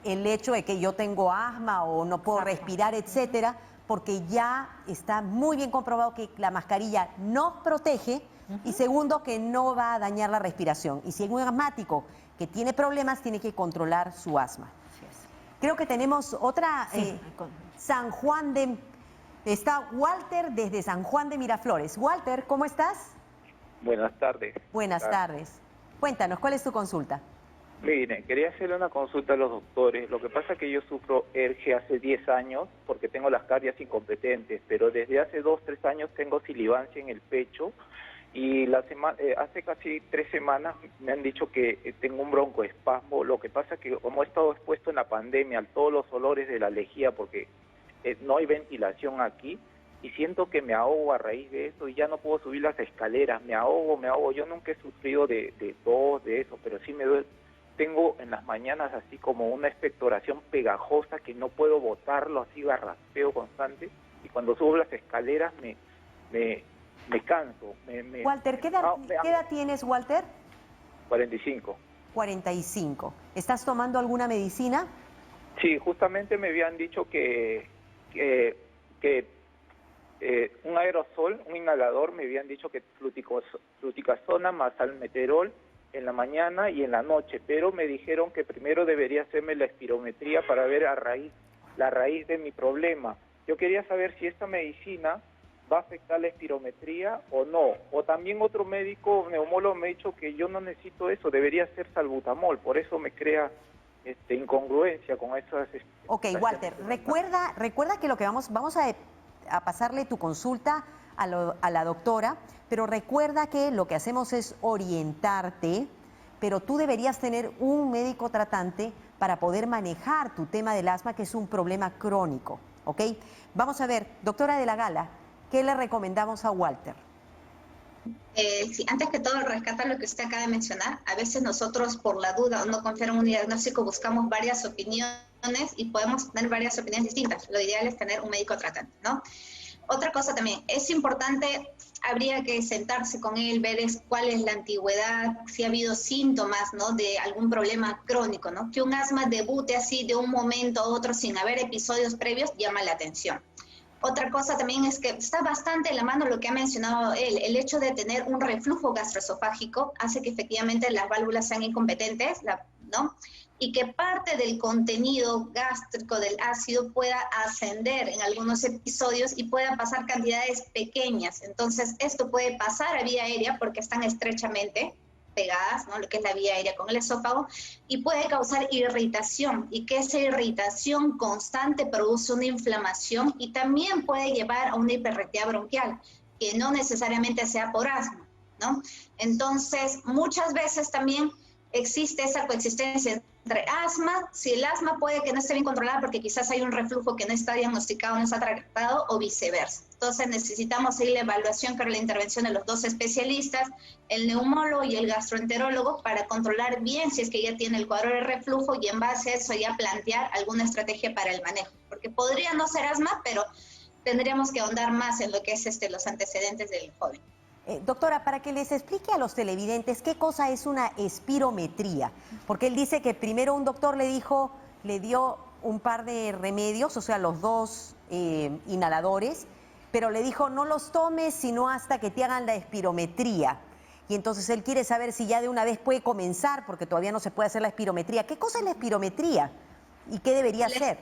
el hecho de que yo tengo asma o no puedo respirar, etcétera, porque ya está muy bien comprobado que la mascarilla no protege y segundo, que no va a dañar la respiración. Y si hay un asmático que tiene problemas, tiene que controlar su asma. Creo que tenemos otra, San Juan de... Está Walter desde San Juan de Miraflores. Walter, ¿cómo estás? Buenas tardes. Buenas tardes. Cuéntanos, ¿cuál es tu consulta? Miren, quería hacerle una consulta a los doctores. Lo que pasa es que yo sufro ERGE hace 10 años porque tengo las cardias incompetentes, pero desde hace 2, 3 años tengo silivancia en el pecho y hace casi 3 semanas me han dicho que tengo un broncoespasmo. Lo que pasa es que como he estado expuesto en la pandemia a todos los olores de la lejía porque no hay ventilación aquí y siento que me ahogo a raíz de eso y ya no puedo subir las escaleras, me ahogo. Yo nunca he sufrido de tos, de eso, pero sí me duele. Tengo en las mañanas así como una expectoración pegajosa que no puedo botarlo, así garraspeo constante, y cuando subo las escaleras me canso. Walter, ¿qué edad tienes, Walter? 45. 45. ¿Estás tomando alguna medicina? Sí, justamente me habían dicho que un aerosol, un inhalador, me habían dicho que fluticasona más salmeterol en la mañana y en la noche, pero me dijeron que primero debería hacerme la espirometría para ver la raíz de mi problema. Yo quería saber si esta medicina va a afectar la espirometría o no. O también otro médico neumólogo me ha dicho que yo no necesito eso, debería ser salbutamol, por eso me crea incongruencia con esas... Ok, Walter, recuerda que lo que vamos a pasarle tu consulta a la doctora, pero recuerda que lo que hacemos es orientarte, pero tú deberías tener un médico tratante para poder manejar tu tema del asma, que es un problema crónico, ¿ok? Vamos a ver, doctora de la Gala, ¿qué le recomendamos a Walter? Sí, antes que todo, rescatar lo que usted acaba de mencionar. A veces nosotros, por la duda o no confiar en un diagnóstico, buscamos varias opiniones y podemos tener varias opiniones distintas. Lo ideal es tener un médico tratante, ¿no? Otra cosa también, es importante, habría que sentarse con él, ver cuál es la antigüedad, si ha habido síntomas, ¿no?, de algún problema crónico, ¿no? Que un asma debute así de un momento a otro sin haber episodios previos llama la atención. Otra cosa también es que está bastante en la mano lo que ha mencionado él, el hecho de tener un reflujo gastroesofágico hace que efectivamente las válvulas sean incompetentes, ¿no? y que parte del contenido gástrico del ácido pueda ascender en algunos episodios y pueda pasar cantidades pequeñas. Entonces, esto puede pasar a vía aérea porque están estrechamente pegadas, ¿no? Lo que es la vía aérea con el esófago, y puede causar irritación, y que esa irritación constante produce una inflamación y también puede llevar a una hiperreactividad bronquial, que no necesariamente sea por asma, ¿no? Entonces, muchas veces también existe esa coexistencia entre asma, si el asma puede que no esté bien controlada porque quizás hay un reflujo que no está diagnosticado, no está tratado, o viceversa. Entonces necesitamos ahí la evaluación, que es la intervención de los dos especialistas, el neumólogo y el gastroenterólogo, para controlar bien si es que ya tiene el cuadro de reflujo y en base a eso ya plantear alguna estrategia para el manejo. Porque podría no ser asma, pero tendríamos que ahondar más en lo que es los antecedentes del joven. Doctora, para que les explique a los televidentes qué cosa es una espirometría, porque él dice que primero un doctor le dio un par de remedios, o sea, los dos inhaladores, pero le dijo no los tomes sino hasta que te hagan la espirometría. Y entonces él quiere saber si ya de una vez puede comenzar, porque todavía no se puede hacer la espirometría. ¿Qué cosa es la espirometría y qué debería ser?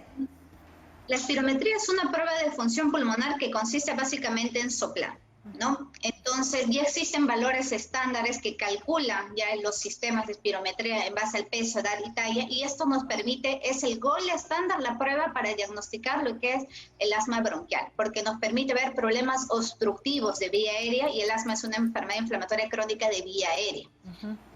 La espirometría es una prueba de función pulmonar que consiste básicamente en soplar, ¿no? Entonces ya existen valores estándares que calculan ya en los sistemas de espirometría en base al peso, edad y talla, y esto nos permite, es el gold estándar, la prueba para diagnosticar lo que es el asma bronquial, porque nos permite ver problemas obstructivos de vía aérea, y el asma es una enfermedad inflamatoria crónica de vía aérea.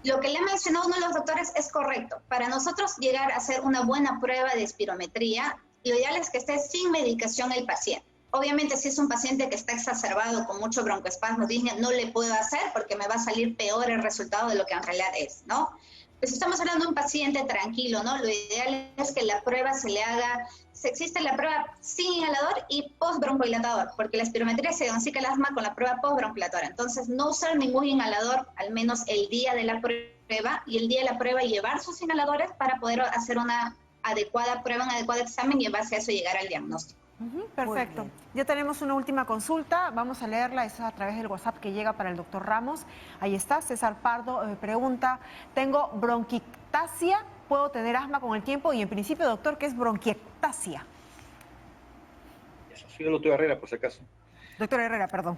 Lo que le ha mencionado uno de los doctores es correcto. Para nosotros llegar a hacer una buena prueba de espirometría, lo ideal es que esté sin medicación el paciente. Obviamente, si es un paciente que está exacerbado con mucho broncoespasmo, disnea, no le puedo hacer porque me va a salir peor el resultado de lo que en realidad es, ¿no? Pues estamos hablando de un paciente tranquilo, ¿no? Lo ideal es que la prueba se le haga, existe la prueba sin inhalador y post-broncodilatador, porque la espirometría se diagnostica el asma con la prueba post-broncodilatadora. Entonces, no usar ningún inhalador, al menos el día de la prueba, y el día de la prueba llevar sus inhaladores para poder hacer una adecuada prueba, un adecuado examen, y en base a eso llegar al diagnóstico. Perfecto. Ya tenemos una última consulta, vamos a leerla, es a través del WhatsApp que llega para el doctor Ramos. Ahí está, César Pardo pregunta, tengo bronquiectasia, ¿puedo tener asma con el tiempo? Y en principio, doctor, ¿qué es bronquiectasia? Soy el doctor Herrera, por si acaso. Doctor Herrera, perdón.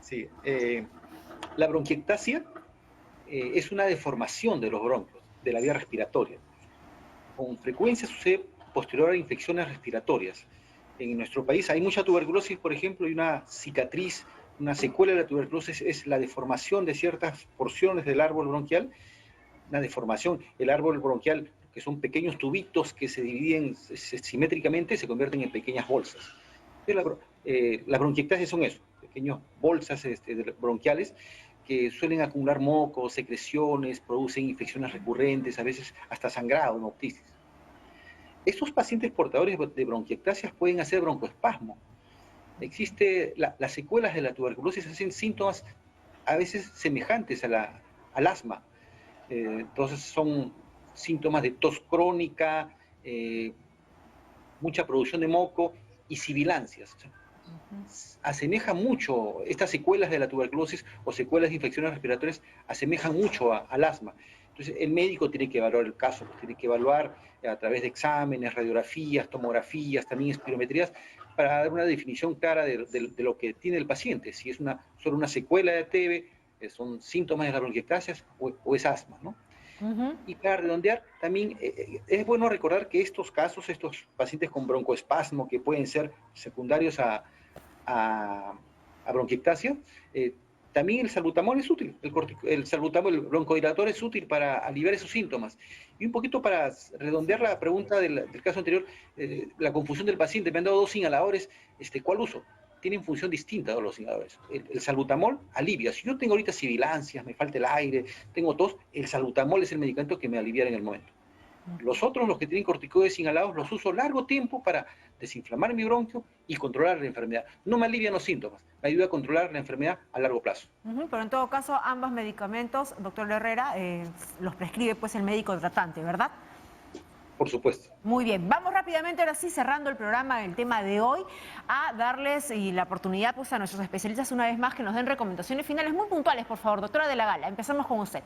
Sí, la bronquiectasia es una deformación de los bronquios, de la vía respiratoria. Con frecuencia sucede posterior a infecciones respiratorias. En nuestro país hay mucha tuberculosis, por ejemplo, y una cicatriz, una secuela de la tuberculosis es la deformación de ciertas porciones del árbol bronquial, una deformación. El árbol bronquial, que son pequeños tubitos que se dividen simétricamente, se convierten en pequeñas bolsas. Las bronquiectasias son eso, pequeñas bolsas bronquiales que suelen acumular mocos, secreciones, producen infecciones recurrentes, a veces hasta sangrado, hemoptisis. Estos pacientes portadores de bronquiectasias pueden hacer broncoespasmo. Las secuelas de la tuberculosis hacen síntomas a veces semejantes al asma. Entonces son síntomas de tos crónica, mucha producción de moco y sibilancias. Asemeja mucho, estas secuelas de la tuberculosis o secuelas de infecciones respiratorias asemejan mucho al asma. Entonces el médico tiene que evaluar el caso, tiene que evaluar a través de exámenes, radiografías, tomografías, también espirometrías, para dar una definición clara de lo que tiene el paciente, si es solo una secuela de TB, son síntomas de la bronquiectasia o es asma, ¿no? Y para redondear, también es bueno recordar que estos casos, estos pacientes con broncoespasmo que pueden ser secundarios a bronquiectasia, también el salbutamol es útil, el salbutamol, el broncodilatador es útil para aliviar esos síntomas. Y un poquito para redondear la pregunta del caso anterior, la confusión del paciente, me han dado 2 inhaladores, ¿cuál uso? Tienen función distinta los inhaladores. El salbutamol alivia. Si yo tengo ahorita sibilancias, me falta el aire, tengo tos, el salbutamol es el medicamento que me alivia en el momento. Los otros, los que tienen corticoides inhalados, los uso largo tiempo para desinflamar mi bronquio y controlar la enfermedad. No me alivian los síntomas, me ayuda a controlar la enfermedad a largo plazo. Pero en todo caso, ambos medicamentos, doctor Herrera, los prescribe pues el médico tratante, ¿verdad? Por supuesto. Muy bien, vamos rápidamente, ahora sí, cerrando el programa, el tema de hoy, a darles la oportunidad pues, a nuestros especialistas una vez más que nos den recomendaciones finales muy puntuales, por favor. Doctora de la Gala, empezamos con usted.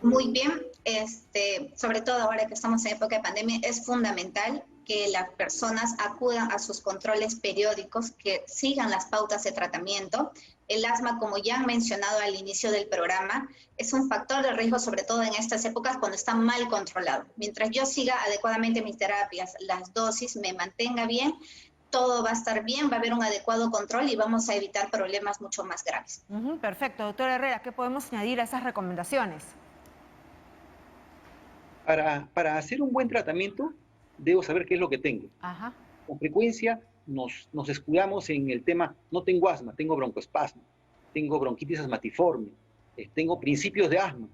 muy bien, sobre todo ahora que estamos en época de pandemia, es fundamental que las personas acudan a sus controles periódicos, que sigan las pautas de tratamiento. El asma, como ya han mencionado al inicio del programa, es un factor de riesgo, sobre todo en estas épocas cuando está mal controlado. Mientras yo siga adecuadamente mis terapias, las dosis, me mantenga bien, todo va a estar bien, va a haber un adecuado control y vamos a evitar problemas mucho más graves. Perfecto. Doctora Herrera, ¿qué podemos añadir a esas recomendaciones? Para hacer un buen tratamiento, debo saber qué es lo que tengo. Ajá. Con frecuencia nos escudamos en el tema, no tengo asma, tengo broncoespasmo, tengo bronquitis asmatiforme, tengo principios de asma.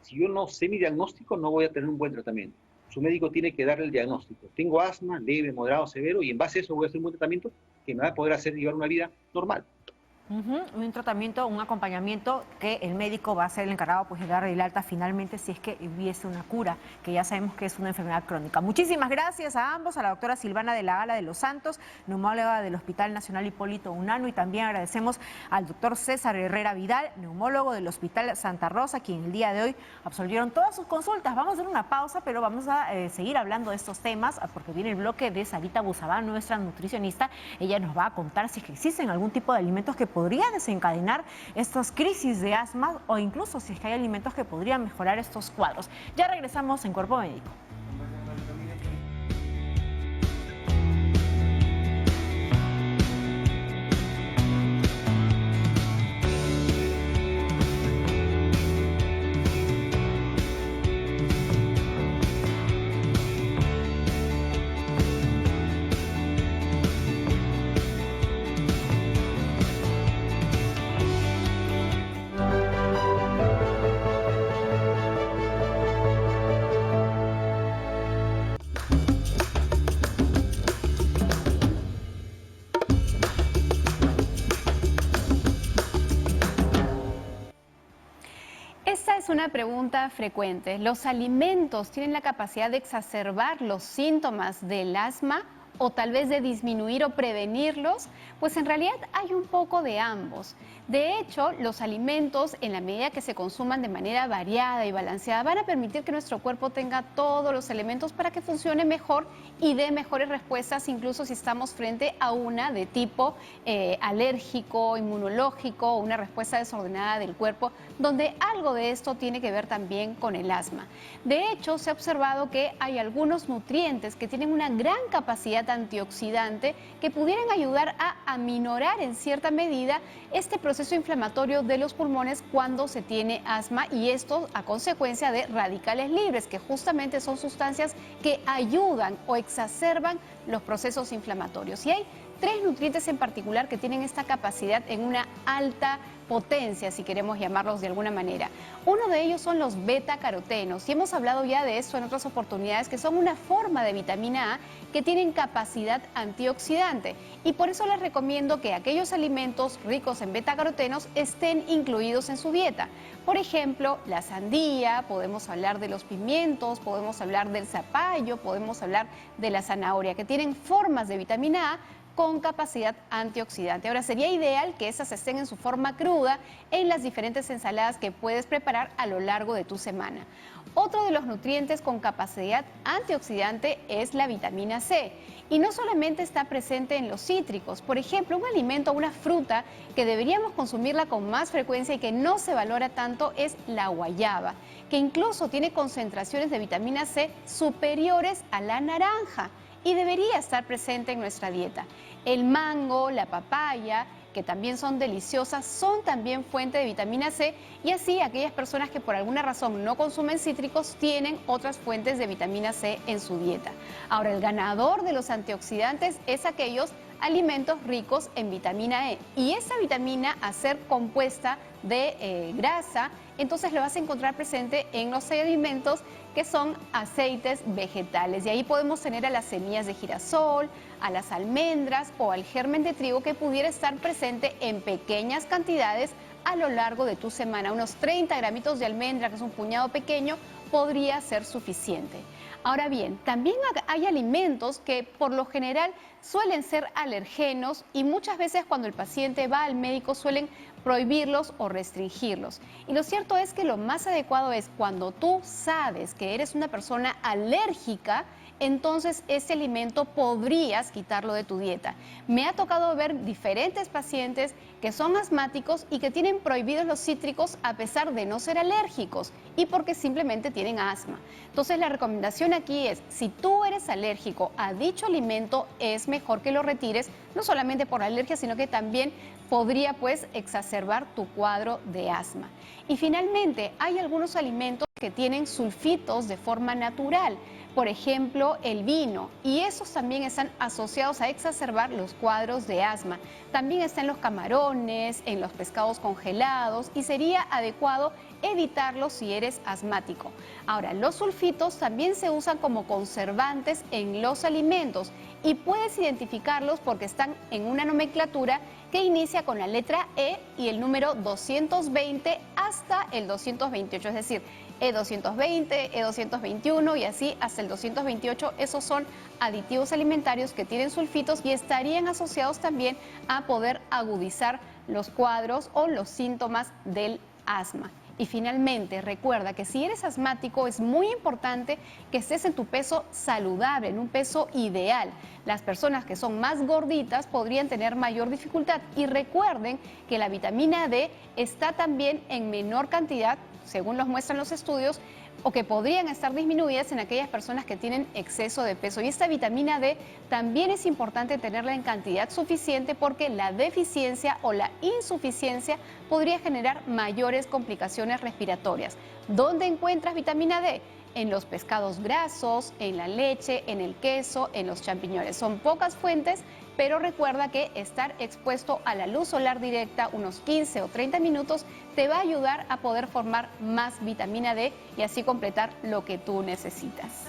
Si yo no sé mi diagnóstico, no voy a tener un buen tratamiento. Su médico tiene que darle el diagnóstico. Tengo asma, leve, moderado, severo, y en base a eso voy a hacer un buen tratamiento que me va a poder hacer llevar una vida normal. Un tratamiento, un acompañamiento que el médico va a ser el encargado pues, de darle el alta finalmente si es que hubiese una cura, que ya sabemos que es una enfermedad crónica. Muchísimas gracias a ambos, a la doctora Silvana de la Gala de los Santos, neumóloga del Hospital Nacional Hipólito Unanue, y también agradecemos al doctor César Herrera Vidal, neumólogo del Hospital Santa Rosa, quien el día de hoy absolvieron todas sus consultas. Vamos a hacer una pausa, pero vamos a seguir hablando de estos temas, porque viene el bloque de Sarita Busabá, nuestra nutricionista. Ella nos va a contar si es que existen algún tipo de alimentos que podría desencadenar estas crisis de asma o incluso si es que hay alimentos que podrían mejorar estos cuadros. Ya regresamos en Cuerpo Médico. Una pregunta frecuente. ¿Los alimentos tienen la capacidad de exacerbar los síntomas del asma o tal vez de disminuir o prevenirlos? Pues en realidad hay un poco de ambos. De hecho, los alimentos, en la medida que se consuman de manera variada y balanceada, van a permitir que nuestro cuerpo tenga todos los elementos para que funcione mejor y dé mejores respuestas, incluso si estamos frente a una de tipo alérgico, inmunológico, una respuesta desordenada del cuerpo, donde algo de esto tiene que ver también con el asma. De hecho, se ha observado que hay algunos nutrientes que tienen una gran capacidad antioxidante que pudieran ayudar a aminorar en cierta medida este proceso inflamatorio de los pulmones cuando se tiene asma, y esto a consecuencia de radicales libres, que justamente son sustancias que ayudan o exacerban los procesos inflamatorios. Y hay 3 nutrientes en particular que tienen esta capacidad en una alta potencia, si queremos llamarlos de alguna manera. Uno de ellos son los beta-carotenos, y hemos hablado ya de esto en otras oportunidades, que son una forma de vitamina A que tienen capacidad antioxidante, y por eso les recomiendo que aquellos alimentos ricos en beta-carotenos estén incluidos en su dieta. Por ejemplo, la sandía, podemos hablar de los pimientos, podemos hablar del zapallo, podemos hablar de la zanahoria, que tienen formas de vitamina A con capacidad antioxidante. Ahora, sería ideal que esas estén en su forma cruda en las diferentes ensaladas que puedes preparar a lo largo de tu semana. Otro de los nutrientes con capacidad antioxidante es la vitamina C. Y no solamente está presente en los cítricos. Por ejemplo, un alimento, una fruta que deberíamos consumirla con más frecuencia y que no se valora tanto es la guayaba, que incluso tiene concentraciones de vitamina C superiores a la naranja y debería estar presente en nuestra dieta. El mango, la papaya, que también son deliciosas, son también fuente de vitamina C, y así aquellas personas que por alguna razón no consumen cítricos tienen otras fuentes de vitamina C en su dieta. Ahora, el ganador de los antioxidantes es aquellos alimentos ricos en vitamina E, y esa vitamina, al ser compuesta de grasa, entonces lo vas a encontrar presente en los alimentos que son aceites vegetales, y ahí podemos tener a las semillas de girasol, a las almendras o al germen de trigo, que pudiera estar presente en pequeñas cantidades a lo largo de tu semana. Unos 30 gramitos de almendra, que es un puñado pequeño, podría ser suficiente. Ahora bien, también hay alimentos que por lo general suelen ser alergenos y muchas veces cuando el paciente va al médico suelen prohibirlos o restringirlos. Y lo cierto es que lo más adecuado es cuando tú sabes que eres una persona alérgica, entonces ese alimento podrías quitarlo de tu dieta. Me ha tocado ver diferentes pacientes que son asmáticos y que tienen prohibidos los cítricos a pesar de no ser alérgicos y porque simplemente tienen asma. Entonces la recomendación aquí es, si tú eres alérgico a dicho alimento, es mejor que lo retires, no solamente por alergia, sino que también podría pues exacerbar tu cuadro de asma. Y finalmente, hay algunos alimentos que tienen sulfitos de forma natural. Por ejemplo, el vino, y esos también están asociados a exacerbar los cuadros de asma. También está en los camarones, en los pescados congelados y sería adecuado evitarlos si eres asmático. Ahora, los sulfitos también se usan como conservantes en los alimentos y puedes identificarlos porque están en una nomenclatura que inicia con la letra E y el número 220 hasta el 228, es decir, E220, E221 y así hasta el 228. Esos son aditivos alimentarios que tienen sulfitos y estarían asociados también a poder agudizar los cuadros o los síntomas del asma. Y finalmente, recuerda que si eres asmático es muy importante que estés en tu peso saludable, en un peso ideal. Las personas que son más gorditas podrían tener mayor dificultad. Y recuerden que la vitamina D está también en menor cantidad, según los muestran los estudios, o que podrían estar disminuidas en aquellas personas que tienen exceso de peso. Y esta vitamina D también es importante tenerla en cantidad suficiente porque la deficiencia o la insuficiencia podría generar mayores complicaciones respiratorias. ¿Dónde encuentras vitamina D? En los pescados grasos, en la leche, en el queso, en los champiñones. Son pocas fuentes, pero recuerda que estar expuesto a la luz solar directa unos 15 o 30 minutos te va a ayudar a poder formar más vitamina D y así completar lo que tú necesitas.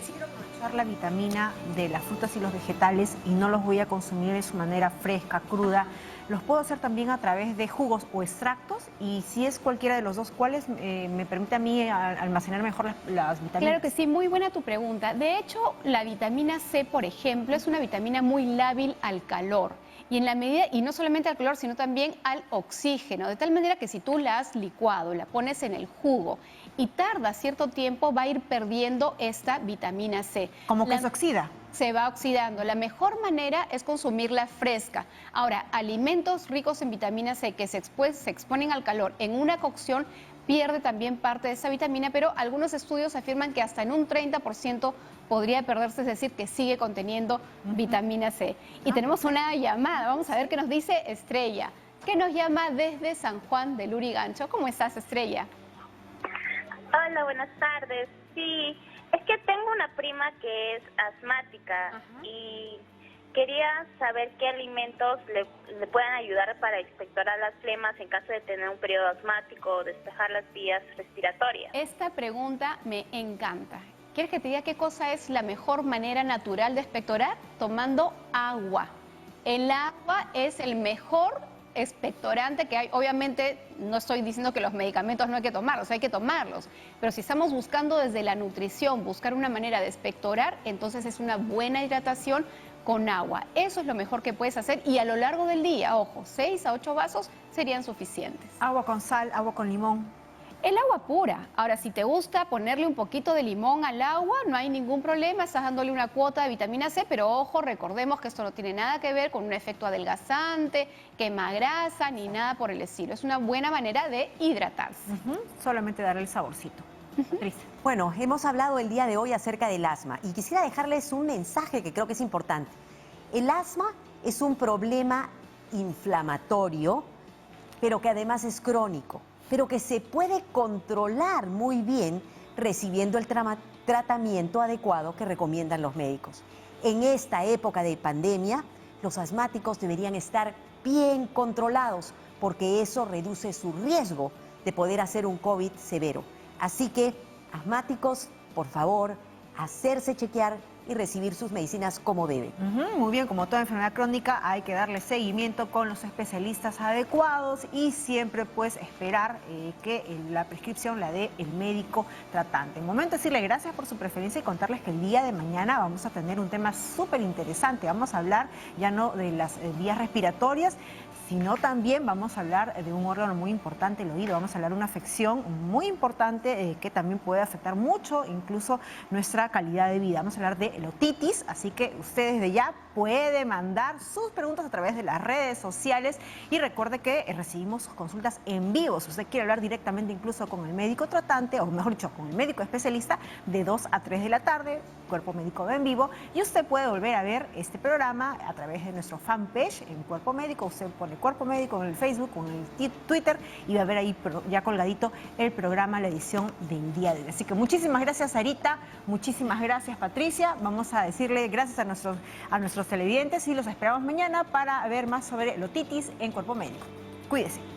Si quiero aprovechar la vitamina de las frutas y los vegetales y no los voy a consumir de su manera fresca, cruda, los puedo hacer también a través de jugos o extractos, y si es cualquiera de los dos, ¿cuáles me permite a mí almacenar mejor las vitaminas? Claro que sí, muy buena tu pregunta. De hecho, la vitamina C, por ejemplo, es una vitamina muy lábil al calor. Y en la medida, y no solamente al calor, sino también al oxígeno, de tal manera que si tú la has licuado, la pones en el jugo y tarda cierto tiempo, va a ir perdiendo esta vitamina C. ¿Como que se oxida? Se va oxidando. La mejor manera es consumirla fresca. Ahora, alimentos ricos en vitamina C que se exponen al calor en una cocción pierde también parte de esa vitamina, pero algunos estudios afirman que hasta en un 30% podría perderse, es decir, que sigue conteniendo vitamina C. Y tenemos una llamada, vamos a ver qué nos dice Estrella, que nos llama desde San Juan de Lurigancho. ¿Cómo estás, Estrella? Hola, buenas tardes. Sí, es que tengo una prima que es asmática y quería saber qué alimentos le puedan ayudar para expectorar las flemas en caso de tener un periodo asmático o despejar las vías respiratorias. Esta pregunta me encanta. ¿Quieres que te diga qué cosa es la mejor manera natural de expectorar? Tomando agua. El agua es el mejor expectorante que hay. Obviamente no estoy diciendo que los medicamentos no hay que tomarlos, hay que tomarlos, pero si estamos buscando desde la nutrición, buscar una manera de expectorar, entonces es una buena hidratación con agua. Eso es lo mejor que puedes hacer y a lo largo del día, ojo, 6 a 8 vasos serían suficientes. Agua con sal, agua con limón. El agua pura. Ahora, si te gusta ponerle un poquito de limón al agua, no hay ningún problema, estás dándole una cuota de vitamina C, pero ojo, recordemos que esto no tiene nada que ver con un efecto adelgazante, quema grasa, ni nada por el estilo. Es una buena manera de hidratarse. Solamente darle el saborcito. Bueno, hemos hablado el día de hoy acerca del asma y quisiera dejarles un mensaje que creo que es importante. El asma es un problema inflamatorio, pero que además es crónico, pero que se puede controlar muy bien recibiendo el tratamiento adecuado que recomiendan los médicos. En esta época de pandemia, los asmáticos deberían estar bien controlados porque eso reduce su riesgo de poder hacer un COVID severo. Así que, asmáticos, por favor, hacerse chequear y recibir sus medicinas como debe. Muy bien, como toda enfermedad crónica hay que darle seguimiento con los especialistas adecuados y siempre pues esperar que la prescripción la dé el médico tratante. Momento de decirle gracias por su preferencia y contarles que el día de mañana vamos a tener un tema súper interesante. Vamos a hablar ya no de las vías respiratorias, sino también vamos a hablar de un órgano muy importante, el oído. Vamos a hablar de una afección muy importante que también puede afectar mucho, incluso nuestra calidad de vida. Vamos a hablar de la otitis, así que usted desde ya puede mandar sus preguntas a través de las redes sociales y recuerde que recibimos sus consultas en vivo. Si usted quiere hablar directamente incluso con el médico tratante, o mejor dicho, con el médico especialista, de 2 a 3 de la tarde, Cuerpo Médico va en vivo, y usted puede volver a ver este programa a través de nuestro fanpage en Cuerpo Médico. Usted pone Cuerpo Médico en el Facebook, en el Twitter, y va a ver ahí ya colgadito el programa, la edición del día de hoy. Así que muchísimas gracias, Sarita, muchísimas gracias, Patricia. Vamos a decirle gracias a nuestros televidentes y los esperamos mañana para ver más sobre la otitis en Cuerpo Médico. Cuídese.